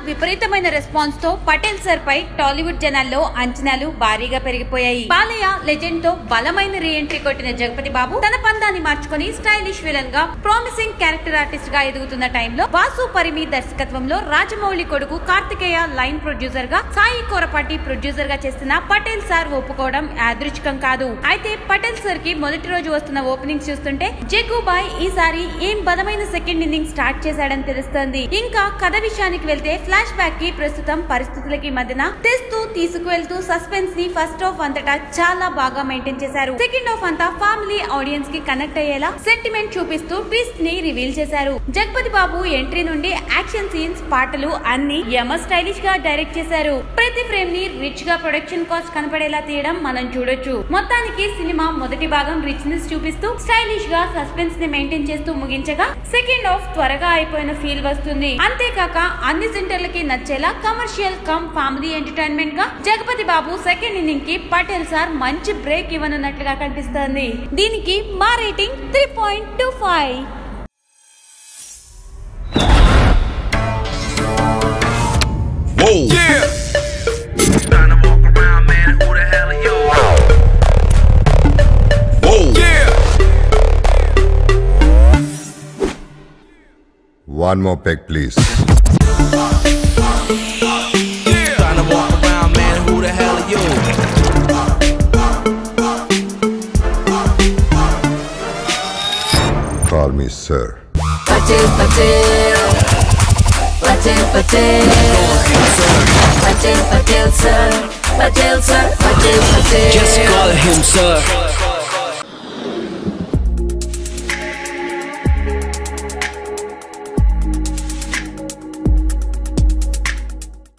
విపరీతమైన రెస్పాన్స్ తో పటేల్ సర్ పై టాలీవుడ్ జనాల్లో అంచనాలు భారీగా పెరిగిపోయాయి. బాలయ్య లెజెండ్ తో బలమైన రీ ఎంట్రీ కొట్టిన జగపతి బాబు తన పందాన్ని మార్చుకుని స్టైలిష్ విలన్ గా ప్రామిసింగ్ క్యారెక్టర్ ఆర్టిస్ట్ గా ఎదుగుతున్న టైంలో వాసు పరిమి దర్శకత్వంలో రాజమౌళి కొడుకు కార్తికేయ లైన్ ప్రొడ్యూసర్ గా, సాయి కోరపాటి ప్రొడ్యూసర్ గా చేస్తున్న పటేల్ సార్ ఒప్పుకోవడం యాదృచ్ఛికం కాదు. అయితే పటేల్ సార్ కి మొదటి రోజు వస్తున్న ఓపెనింగ్స్ చూస్తుంటే జగ్గుబాయ్ ఈసారి ఏం బలమైన సెకండ్ ఇన్నింగ్ స్టార్ట్ చేశాడని తెలుస్తోంది. ఇంకా కథ విషయానికి వెళ్తే ఫ్లాష్ బ్యాక్ కి ప్రస్తుతం పరిస్థితులకి మధ్యన తెస్తూ తీసుకువెళ్తూ సస్పెన్స్ ని ఫస్ట్ హాఫ్ అంతటా చాలా బాగా మెయింటైన్ చేశారు. సెకండ్ హాఫ్ అంతా ఫ్యామిలీ ఆడియన్స్ కి కనెక్ట్ అయ్యేలా సెంటిమెంట్ చూపిస్తూ ట్విస్ట్ ని రివీల్ చేశారు. జగపతి బాబు ఎంట్రీ నుండి యాక్షన్ సీన్స్, పాటలు అన్ని యమ స్టైలిష్ గా డైరెక్ట్ చేశారు. ప్రతి ఫ్రేమ్ ని రిచ్ గా ప్రొడక్షన్ కాస్ట్ కనపడేలా తీయడం మనం చూడొచ్చు. మొత్తానికి సినిమా మొదటి భాగం రిచ్నెస్ చూపిస్తూ స్టైలిష్ గా సస్పెన్స్ ని మెయింటైన్ చేస్తూ ముగించగా సెకండ్ హాఫ్ త్వరగా అయిపోయిన ఫీల్ వస్తుంది. అంతేకాక అన్ని సెంటర్లకి నచ్చేలా కమర్షియల్ కమ్ ఫ్యామిలీ ఎంటర్టైన్మెంట్ గా జగపతి బాబు సెకండ్ ఇన్నింగ్ కి పటేల్ సార్ మంచి బ్రేక్ ఇవ్వనున్నట్లుగా కనిపిస్తోంది. దీనికి మా rating 3.25. Whoa. Yeah. Trying to walk around, man. Who the hell are you? Whoa. Yeah. One more peg, please. Yeah. Trying to walk around, man. Who the hell are you? Call me sir. Patel, Patel. Patel, Patel. Patel, Patel, sir. Patel, sir. Patel, Patel. Just call him sir.